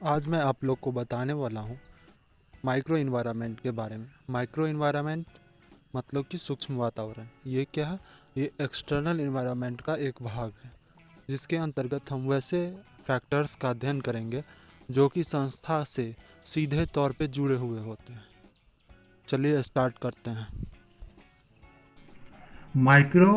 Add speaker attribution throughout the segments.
Speaker 1: आज मैं आप लोग को बताने वाला हूँ माइक्रो इन्वायरमेंट के बारे में। माइक्रो इन्वायरमेंट मतलब कि सूक्ष्म वातावरण। ये क्या है? ये एक्सटर्नल इन्वायरमेंट का एक भाग है जिसके अंतर्गत हम वैसे फैक्टर्स का अध्ययन करेंगे जो कि संस्था से सीधे तौर पे जुड़े हुए होते हैं। चलिए स्टार्ट करते हैं।
Speaker 2: Micro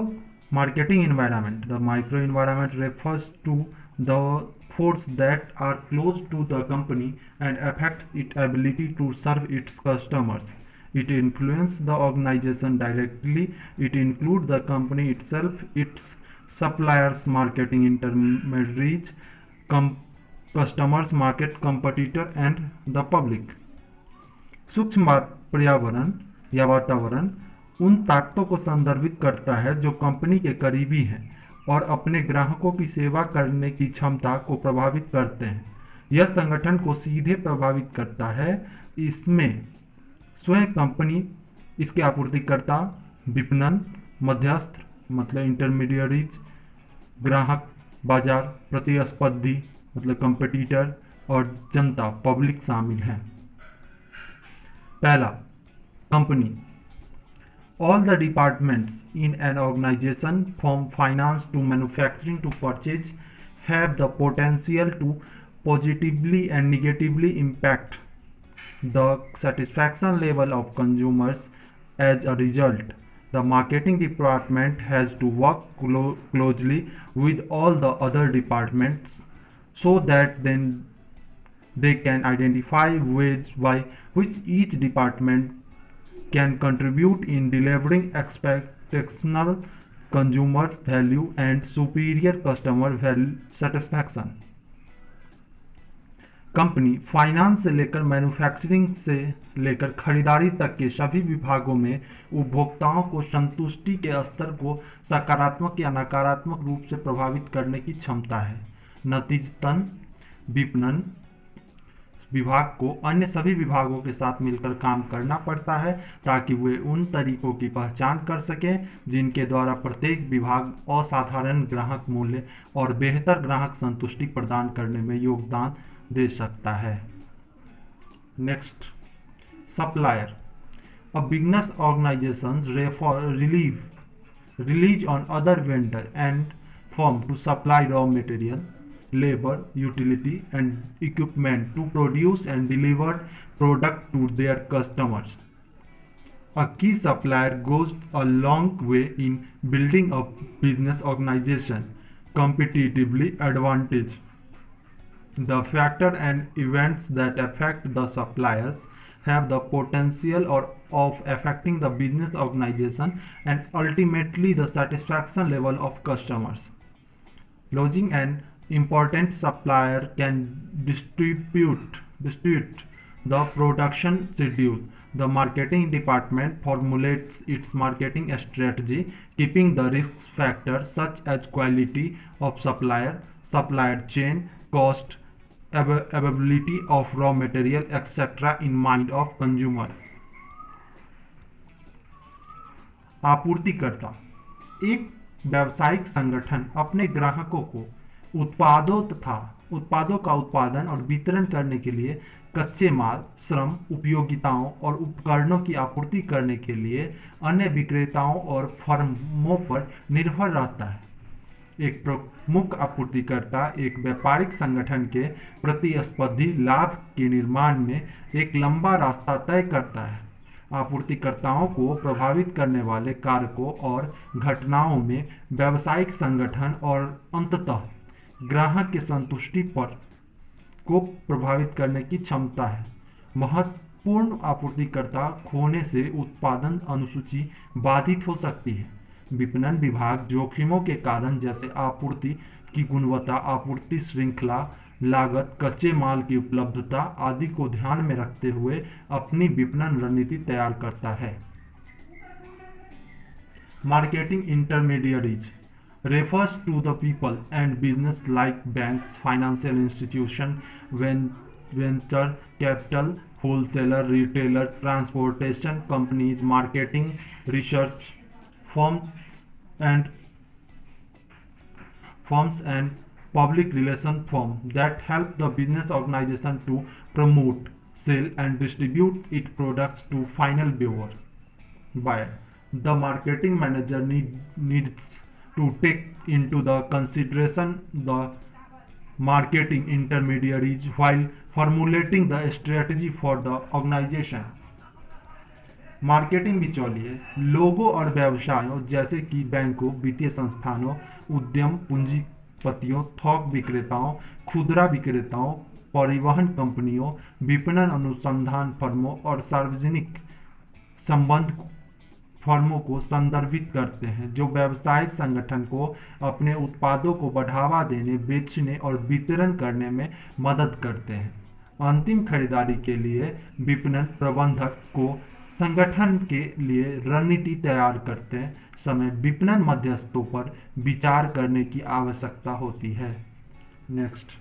Speaker 2: marketing environment. The micro environment refers to the force that are close to the company and affects its ability to serve its customers. It influences the organization directly. It includes the company itself, its suppliers, marketing intermediaries, com- customers, market competitor, and the public. सूक्ष्म पर्यावरण या वातावरण उन ताकतों को संदर्भित करता है जो कंपनी के करीबी हैं और अपने ग्राहकों की सेवा करने की क्षमता को प्रभावित करते हैं। यह संगठन को सीधे प्रभावित करता है। इसमें स्वयं कंपनी, इसके आपूर्तिकर्ता, विपणन, मध्यस्थ मतलब इंटरमीडियरीज, ग्राहक, बाजार, प्रतिस्पर्धी मतलब कंपटीटर और जनता पब्लिक शामिल हैं। पहला, company. All the departments in an organization, from finance to manufacturing to purchase, have the potential to positively and negatively impact the satisfaction level of consumers. As a result, the marketing department has to work closely with all the other departments so that then they can identify ways by which each department can contribute in delivering exceptional consumer value and superior customer satisfaction. Company finance से लेकर manufacturing से लेकर खरीदारी तक के सभी विभागों में उपभोक्ताओं को संतुष्टि के स्तर को सकारात्मक या नकारात्मक रूप से प्रभावित करने की क्षमता है। नतीजतन विपणन विभाग को अन्य सभी विभागों के साथ मिलकर काम करना पड़ता है ताकि वे उन तरीकों की पहचान कर सकें जिनके द्वारा प्रत्येक विभाग असाधारण ग्राहक मूल्य और बेहतर ग्राहक संतुष्टि प्रदान करने में योगदान दे सकता है। Next, supplier. A business organization relies on other vendor and firm to supply raw material, labor, utility, and equipment to produce and deliver product to their customers. A key supplier goes a long way in building a business organization competitively advantage. The factor and events that affect the suppliers have the potential of affecting the business organization and ultimately the satisfaction level of customers. Losing an important supplier can dispute the production schedule. The marketing department formulates its marketing strategy, keeping the risk factors such as quality of supplier, supplier chain, cost, availability of raw material, etc. in mind of consumer. आपूर्तिकर्ता एक व्यावसायिक संगठन अपने ग्राहकों को उत्पादों का उत्पादन और वितरण करने के लिए कच्चे माल, श्रम, उपयोगिताओं और उपकरणों की आपूर्ति करने के लिए अन्य विक्रेताओं और फर्मों पर निर्भर रहता है। एक प्रमुख आपूर्तिकर्ता एक व्यापारिक संगठन के प्रतिस्पर्धी लाभ के निर्माण में एक लंबा रास्ता तय करता है। आपूर्तिकर्ताओं को प्रभावित करने वाले कारकों और घटनाओं में व्यावसायिक संगठन और अंततः ग्राहक की संतुष्टि पर को प्रभावित करने की क्षमता है। महत्वपूर्ण आपूर्तिकर्ता खोने से उत्पादन अनुसूची बाधित हो सकती है। विपणन विभाग जोखिमों के कारण जैसे आपूर्ति की गुणवत्ता, आपूर्ति श्रृंखला, लागत, कच्चे माल की उपलब्धता आदि को ध्यान में रखते हुए अपनी विपणन रणनीति तैयार करता है। Marketing intermediaries refers to the people and business like banks, financial institution, venture capital, wholesaler, retailer, transportation companies, marketing, research firms and public relation firm that help the business organization to promote, sell and distribute its products to final viewer. Buyer. The marketing manager needs to take into the consideration the marketing intermediaries while formulating the strategy for the organization. Marketing बिचौलिए लोगों और व्यवसायों जैसे कि बैंकों, वित्तीय संस्थानों, उद्यम पूंजीपतियों, थोक विक्रेताओं, खुदरा विक्रेताओं, परिवहन कंपनियों, विपणन अनुसंधान फर्मों और सार्वजनिक संबंध फर्मों को संदर्भित करते हैं जो व्यवसायिक संगठन को अपने उत्पादों को बढ़ावा देने, बेचने और वितरण करने में मदद करते हैं। अंतिम खरीदारी के लिए विपणन प्रबंधक को संगठन के लिए रणनीति तैयार करते समय विपणन मध्यस्थों पर विचार करने की आवश्यकता होती है। Next,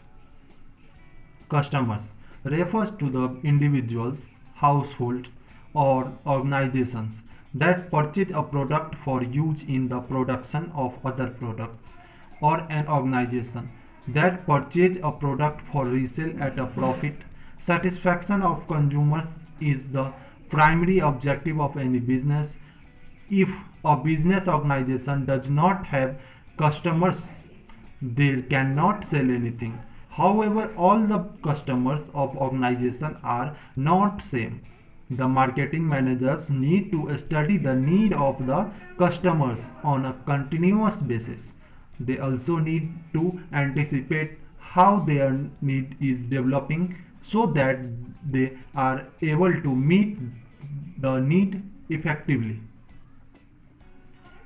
Speaker 2: customers refers to the individuals, households or organizations that purchase a product for use in the production of other products, or an organization that purchase a product for resale at a profit. Satisfaction of consumers is the primary objective of any business. If a business organization does not have customers, they cannot sell anything. However, all the customers of organization are not same. The marketing managers need to study the need of the customers on a continuous basis. They also need to anticipate how their need is developing so that they are able to meet the need effectively.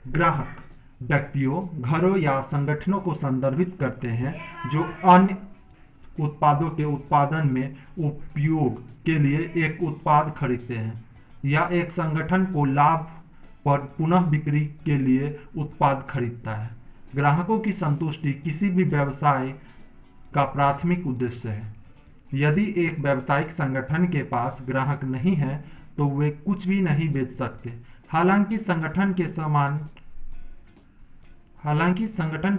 Speaker 2: ग्राहक व्यक्तियों, घरों या संगठनों को संदर्भित करते हैं जो अन्य उत्पादों के उत्पादन में उपयोग के लिए एक उत्पाद खरीदते हैं या एक संगठन को लाभ पर पुनः बिक्री के लिए उत्पाद खरीदता है। ग्राहकों की संतुष्टि किसी भी व्यवसाय का प्राथमिक उद्देश्य है। यदि एक व्यावसायिक संगठन के पास ग्राहक नहीं है तो वे कुछ भी नहीं बेच सकते। हालांकि संगठन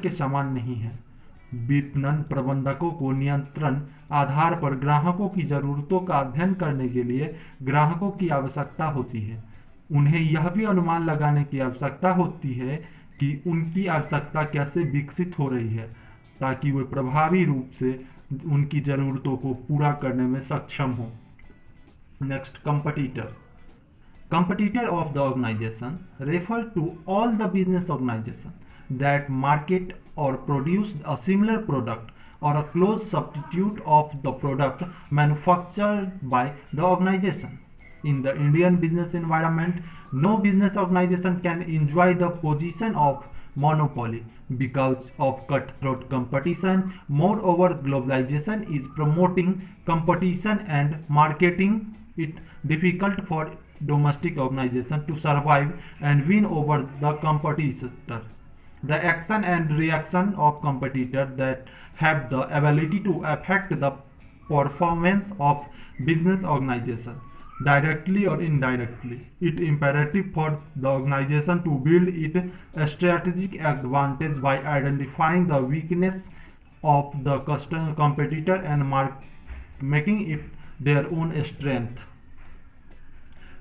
Speaker 2: के समान नहीं है। विपणन प्रबंधकों को नियंत्रण आधार पर ग्राहकों की जरूरतों का अध्ययन करने के लिए ग्राहकों की आवश्यकता होती है। उन्हें यह भी अनुमान लगाने की आवश्यकता होती है कि उनकी आवश्यकता कैसे विकसित हो रही है ताकि वे प्रभावी रूप से उनकी जरूरतों को पूरा करने में सक्षम हो। Next, competitor. Competitor of the organization refer to all the business organization that market or produce a similar product or a close substitute of the product manufactured by the organization. In the Indian business environment, no business organization can enjoy the position of monopoly because of cutthroat competition. Moreover, globalization is promoting competition and marketing it difficult for domestic organization to survive and win over the competitor. The action and reaction of competitor that have the ability to affect the performance of business organization directly or indirectly. It is imperative for the organization to build its strategic advantage by identifying the weakness of the competitor and making it their own strength.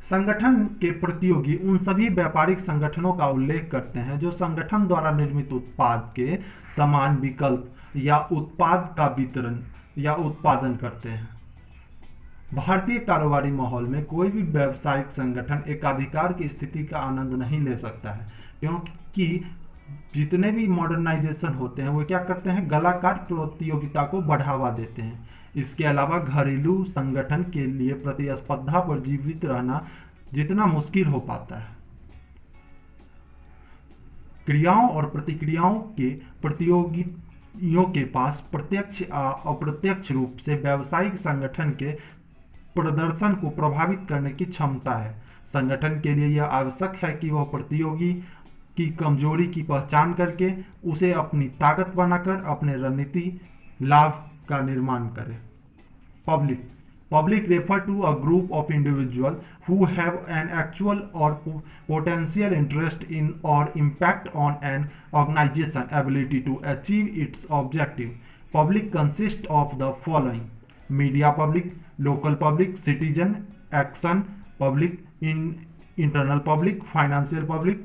Speaker 2: संगठन के प्रतियोगी उन सभी व्यापारिक संगठनों का उल्लेख करते हैं जो संगठन द्वारा निर्मित उत्पाद के समान विकल्प या उत्पाद का वितरण या उत्पादन करते हैं। भारतीय कारोबारी माहौल में कोई भी व्यावसायिक संगठन एकाधिकार की स्थिति का आनंद नहीं ले सकता है, क्योंकि जितने भी मॉडर्नाइजेशन होते हैं वो क्या करते हैं, गला काट प्रतियोगिता को बढ़ावा देते हैं। इसके अलावा घरेलू संगठन के लिए प्रतिस्पर्धा पर जीवित रहना जितना मुश्किल हो पाता है। क्रियाओं और प्रतिक्रियाओं के प्रतियोगियों के पास प्रत्यक्ष या अप्रत्यक्ष रूप से व्यावसायिक संगठन के प्रदर्शन को प्रभावित करने की क्षमता है। संगठन के लिए यह आवश्यक है कि वह प्रतियोगी की कमजोरी की पहचान करके उसे अपनी ताकत बनाकर अपने रणनीति लाभ का निर्माण करे। Public Public refer to a group of individuals who have an actual or potential interest in or impact on an organization's ability to achieve its objective. Public consists of the following: media public, local public, citizen action public, internal public, financial public,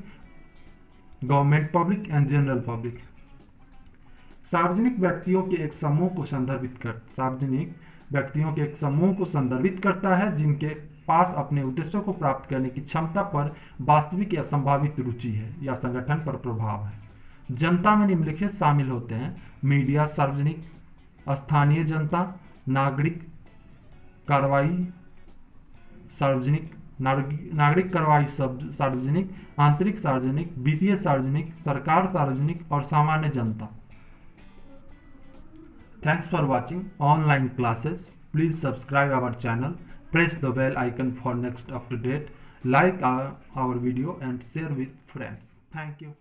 Speaker 2: government public and general public. सार्वजनिक व्यक्तियों के एक समूह को संदर्भित करता है जिनके पास अपने उद्देश्यों को प्राप्त करने की क्षमता पर वास्तविक या संभावित रुचि है या संगठन पर प्रभाव है। जनता में निम्नलिखित शामिल होते हैं: मीडिया सार्वजनिक, स्थानीय जनता, नागरिक कार्रवाई सार्वजनिक, नागरिक कार्रवाई सार्वजनिक, आंतरिक सार्वजनिक, वित्तीय सार्वजनिक, सरकार सार्वजनिक और सामान्य जनता। Thanks for watching online classes. Please subscribe our channel. Press the bell icon for next up to date. Like our video and share with friends. Thank you.